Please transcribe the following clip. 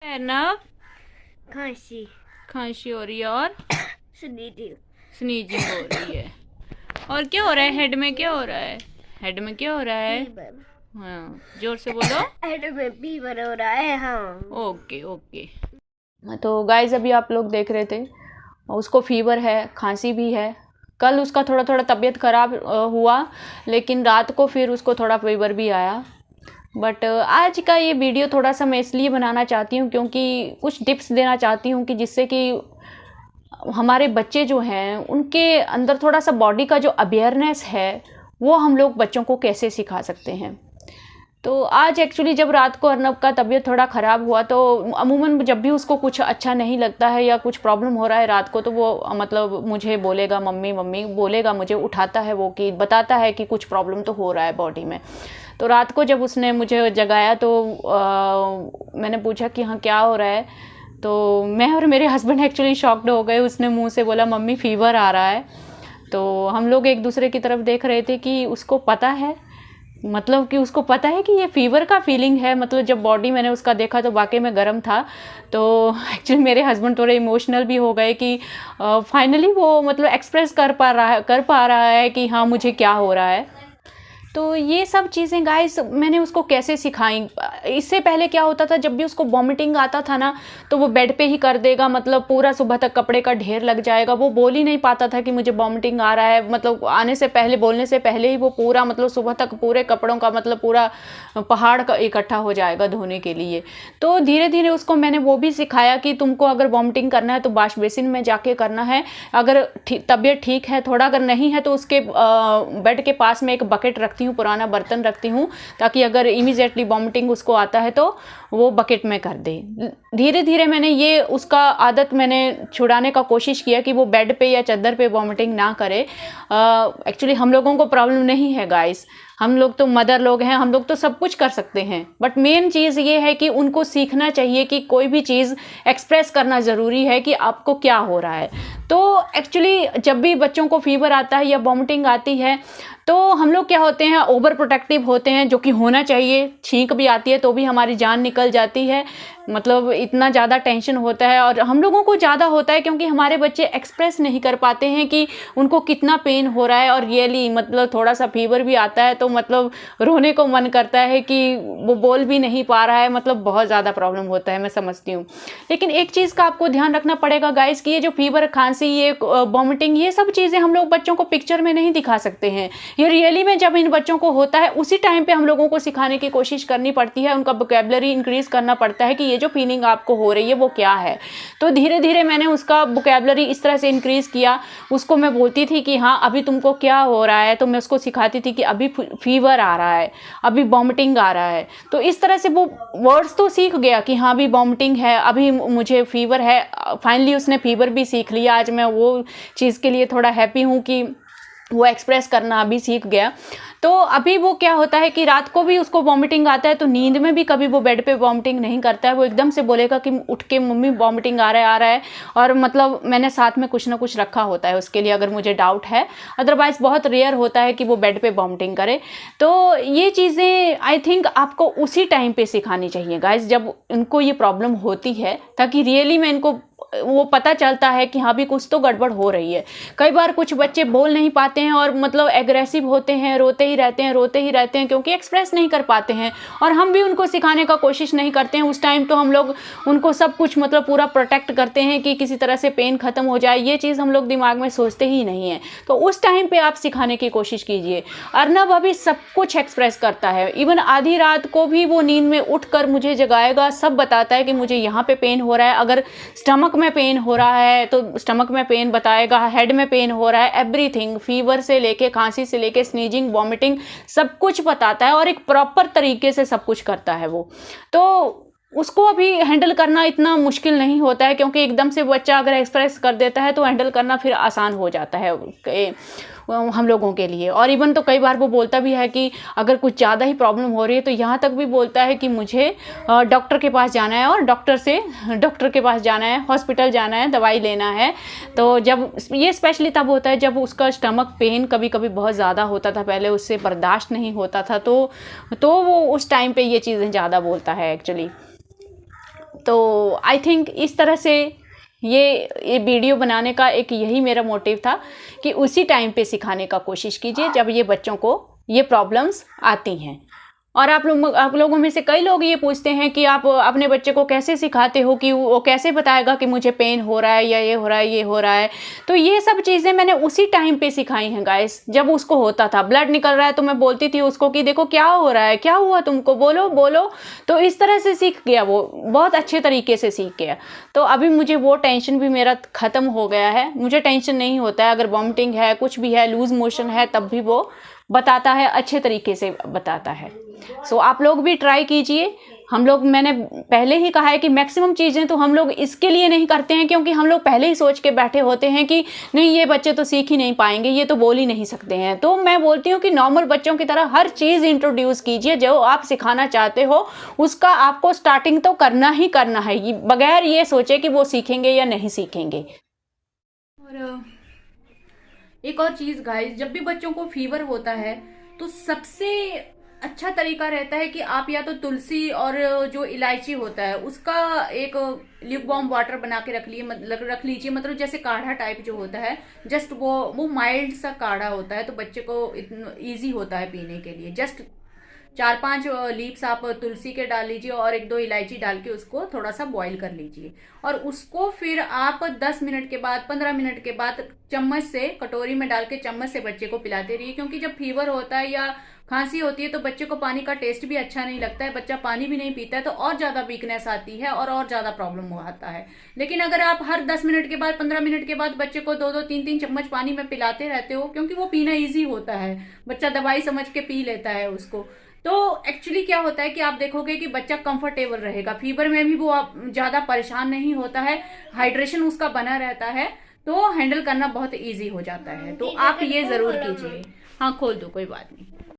अर्नब, खांसी खांसी हो रही है और स्नीजिंग हो रही है। और क्या हो रहा है? हेड में क्या हो रहा है? हेड में क्या हो रहा है? हाँ, जोर से बोलो। हेड में फीवर हो रहा है। हाँ, ओके ओके। तो गाइज अभी आप लोग देख रहे थे, उसको फीवर है, खांसी भी है। कल उसका थोड़ा थोड़ा तबीयत ख़राब हुआ, लेकिन रात को फिर उसको थोड़ा फीवर भी आया। बट आज का ये वीडियो थोड़ा सा मैं इसलिए बनाना चाहती हूँ क्योंकि कुछ टिप्स देना चाहती हूँ कि जिससे कि हमारे बच्चे जो हैं उनके अंदर थोड़ा सा बॉडी का जो अवेयरनेस है वो हम लोग बच्चों को कैसे सिखा सकते हैं। तो आज एक्चुअली जब रात को अर्नब का तबीयत थोड़ा ख़राब हुआ तो अमूमन जब भी उसको कुछ अच्छा नहीं लगता है या कुछ प्रॉब्लम हो रहा है रात को, तो वो मतलब मुझे बोलेगा मम्मी मम्मी बोलेगा, मुझे उठाता है वो, कि बताता है कि कुछ प्रॉब्लम तो हो रहा है बॉडी में। तो रात को जब उसने मुझे जगाया तो मैंने पूछा कि हाँ क्या हो रहा है। तो मैं और मेरे हस्बैंड एक्चुअली शॉक्ड हो गए। उसने मुंह से बोला मम्मी फीवर आ रहा है। तो हम लोग एक दूसरे की तरफ देख रहे थे कि उसको पता है, मतलब कि उसको पता है कि ये फीवर का फीलिंग है। मतलब जब बॉडी मैंने उसका देखा तो वाकई में गर्म था। तो एक्चुअली मेरे हस्बैंड थोड़े इमोशनल भी हो गए कि फाइनली वो मतलब एक्सप्रेस कर पा रहा है कि हाँ मुझे क्या हो रहा है। तो ये सब चीज़ें गाइस मैंने उसको कैसे सिखाई। इससे पहले क्या होता था, जब भी उसको वॉमिटिंग आता था ना तो वो बेड पे ही कर देगा, मतलब पूरा सुबह तक कपड़े का ढेर लग जाएगा। वो बोल ही नहीं पाता था कि मुझे वॉमिटिंग आ रहा है, मतलब आने से पहले, बोलने से पहले ही वो पूरा मतलब सुबह तक पूरे कपड़ों का मतलब पूरा पहाड़ का इकट्ठा हो जाएगा धोने के लिए। तो धीरे धीरे उसको मैंने वो भी सिखाया कि तुमको अगर वॉमिटिंग करना है तो वॉश बेसिन में जाके करना है। अगर तबीयत ठीक है थोड़ा, अगर नहीं है तो उसके बेड के पास में एक बकेट रखती हूँ, पुराना बर्तन रखती हूँ, ताकि अगर इमीडिएटली वॉमिटिंग उसको आता है तो वो बकेट में कर दे। धीरे धीरे मैंने ये उसका आदत मैंने छुड़ाने का कोशिश किया कि वो बेड पे या चादर पे वॉमिटिंग ना करे। एक्चुअली हम लोगों को प्रॉब्लम नहीं है गाइस, हम लोग तो मदर लोग हैं, हम लोग तो सब कुछ कर सकते हैं। बट मेन चीज़ ये है कि उनको सीखना चाहिए कि कोई भी चीज़ एक्सप्रेस करना ज़रूरी है कि आपको क्या हो रहा है। तो एक्चुअली जब भी बच्चों को फीवर आता है या वॉमिटिंग आती है तो हम लोग क्या होते हैं, ओवर प्रोटेक्टिव होते हैं, जो कि होना चाहिए। छींक भी आती है तो भी हमारी जान निकल जाती है, मतलब इतना ज़्यादा टेंशन होता है। और हम लोगों को ज़्यादा होता है क्योंकि हमारे बच्चे एक्सप्रेस नहीं कर पाते हैं कि उनको कितना पेन हो रहा है। और रियली मतलब थोड़ा सा फीवर भी आता है तो मतलब रोने को मन करता है कि वो बोल भी नहीं पा रहा है, मतलब बहुत ज़्यादा प्रॉब्लम होता है, मैं समझती हूँ। लेकिन एक चीज़ का आपको ध्यान रखना पड़ेगा गाइस कि ये जो फीवर, खांसी, ये वॉमिटिंग, ये सब चीज़ें हम लोग बच्चों को पिक्चर में नहीं दिखा सकते हैं। ये रियली में जब इन बच्चों को होता है उसी टाइम पे हम लोगों को सिखाने की कोशिश करनी पड़ती है, उनका वोकैबुलरी इंक्रीज करना पड़ता है कि ये जो फीलिंग आपको हो रही है वो क्या है। तो धीरे धीरे मैंने उसका वोकैबुलरी इस तरह से इंक्रीज किया। उसको मैं बोलती थी कि हाँ अभी तुमको क्या हो रहा है, तो मैं उसको सिखाती थी कि अभी फीवर आ रहा है, अभी वॉमिटिंग आ रहा है। तो इस तरह से वो वर्ड्स तो सीख गया कि हाँ अभी वॉमिटिंग है, अभी मुझे फीवर है। फाइनली उसने फीवर भी सीख लिया। आज मैं वो चीज़ के लिए थोड़ा हैप्पी हूँ कि वो एक्सप्रेस करना अभी सीख गया। तो अभी वो क्या होता है कि रात को भी उसको वॉमिटिंग आता है तो नींद में भी कभी वो बेड पे वॉमिटिंग नहीं करता है। वो एकदम से बोलेगा कि उठ के मम्मी वॉमिटिंग आ रहा है। और मतलब मैंने साथ में कुछ ना कुछ रखा होता है उसके लिए, अगर मुझे डाउट है। अदरवाइज बहुत रेयर होता है कि वो बेड पे वॉमिटिंग करे। तो ये चीज़ें आई थिंक आपको उसी टाइम पे सिखानी चाहिए गाइज जब उनको ये प्रॉब्लम होती है, ताकि रियली में इनको वो पता चलता है कि हाँ भी कुछ तो गड़बड़ हो रही है। कई बार कुछ बच्चे बोल नहीं पाते हैं और मतलब एग्रेसिव होते हैं, रोते ही रहते हैं क्योंकि एक्सप्रेस नहीं कर पाते हैं। और हम भी उनको सिखाने का कोशिश नहीं करते हैं। उस टाइम तो हम लोग उनको सब कुछ मतलब पूरा प्रोटेक्ट करते हैं कि किसी तरह से पेन खत्म हो जाए। ये चीज़ हम लोग दिमाग में सोचते ही नहीं है। तो उस टाइम पे आप सिखाने की कोशिश कीजिए। अर्नब अभी सब कुछ एक्सप्रेस करता है। इवन आधी रात को भी वो नींद में उठ कर मुझे जगाएगा, सब बताता है कि मुझे यहाँ पे पेन हो रहा है। अगर स्टमक में पेन हो रहा है तो स्टमक में पेन बताएगा, हेड में पेन हो रहा है, एवरीथिंग, फीवर से लेके, खांसी से लेके, स्नीजिंग, वॉमिटिंग, सब कुछ बताता है। और एक प्रॉपर तरीके से सब कुछ करता है वो। तो उसको अभी हैंडल करना इतना मुश्किल नहीं होता है, क्योंकि एकदम से बच्चा अगर एक्सप्रेस कर देता है तो हैंडल करना फिर आसान हो जाता है हम लोगों के लिए। और इवन तो कई बार वो बोलता भी है कि अगर कुछ ज़्यादा ही प्रॉब्लम हो रही है तो यहाँ तक भी बोलता है कि मुझे डॉक्टर के पास जाना है, और डॉक्टर के पास जाना है, हॉस्पिटल जाना है, दवाई लेना है। तो जब ये स्पेशली तब होता है जब उसका स्टमक पेन कभी कभी बहुत ज़्यादा होता था, पहले उससे बर्दाश्त नहीं होता था, तो वो उस टाइम पे ये चीज़ें ज़्यादा बोलता है एक्चुअली। तो आई थिंक इस तरह से ये वीडियो बनाने का एक यही मेरा मोटिव था कि उसी टाइम पे सिखाने का कोशिश कीजिए जब ये बच्चों को ये प्रॉब्लम्स आती हैं। और आप लोगों में से कई लोग ये पूछते हैं कि आप अपने बच्चे को कैसे सिखाते हो कि वो कैसे बताएगा कि मुझे पेन हो रहा है या ये हो रहा है, ये हो रहा है। तो ये सब चीज़ें मैंने उसी टाइम पे सिखाई हैं गाइस, जब उसको होता था ब्लड निकल रहा है तो मैं बोलती थी उसको कि देखो क्या हो रहा है, क्या हुआ तुमको, बोलो बोलो। तो इस तरह से सीख गया, वो बहुत अच्छे तरीके से सीख गया। तो अभी मुझे वो टेंशन भी मेरा ख़त्म हो गया है, मुझे टेंशन नहीं होता है। अगर वॉमिटिंग है, कुछ भी है, लूज मोशन है, तब भी वो बताता है, अच्छे तरीके से बताता है। सो आप लोग भी ट्राई कीजिए। मैंने पहले ही कहा है कि मैक्सिमम चीज़ें तो हम लोग इसके लिए नहीं करते हैं क्योंकि हम लोग पहले ही सोच के बैठे होते हैं कि नहीं ये बच्चे तो सीख ही नहीं पाएंगे, ये तो बोल ही नहीं सकते हैं। तो मैं बोलती हूँ कि नॉर्मल बच्चों की तरह हर चीज़ इंट्रोड्यूस कीजिए जो आप सिखाना चाहते हो, उसका आपको स्टार्टिंग तो करना ही करना है, बगैर ये सोचे कि वो सीखेंगे या नहीं सीखेंगे। और एक और चीज़ गाइस, जब भी बच्चों को फीवर होता है तो सबसे अच्छा तरीका रहता है कि आप या तो तुलसी और जो इलायची होता है उसका एक ल्यूकवार्म वाटर बना के रख लीजिए, मतलब जैसे काढ़ा टाइप जो होता है, जस्ट वो माइल्ड सा काढ़ा होता है तो बच्चे को इजी होता है पीने के लिए। जस्ट 4-5 लीव्स आप तुलसी के डाल लीजिए और 1-2 इलायची डाल के उसको थोड़ा सा बॉईल कर लीजिए और उसको फिर आप 10 मिनट के बाद 15 मिनट के बाद चम्मच से, कटोरी में डाल के चम्मच से बच्चे को पिलाते रहिए। क्योंकि जब फीवर होता है या खांसी होती है तो बच्चे को पानी का टेस्ट भी अच्छा नहीं लगता है, बच्चा पानी भी नहीं पीता है तो और ज़्यादा वीकनेस आती है और ज़्यादा प्रॉब्लम आता है। लेकिन अगर आप हर 10 मिनट के बाद 15 मिनट के बाद बच्चे को 2-2 3-3 चम्मच पानी में पिलाते रहते हो, क्योंकि वो पीना ईजी होता है, बच्चा दवाई समझ के पी लेता है उसको, तो एक्चुअली क्या होता है कि आप देखोगे कि बच्चा कंफर्टेबल रहेगा, फीवर में भी वो ज़्यादा परेशान नहीं होता है, हाइड्रेशन उसका बना रहता है, तो हैंडल करना बहुत ईजी हो जाता है। तो आप ये ज़रूर कीजिए। हाँ खोल दो, कोई बात नहीं।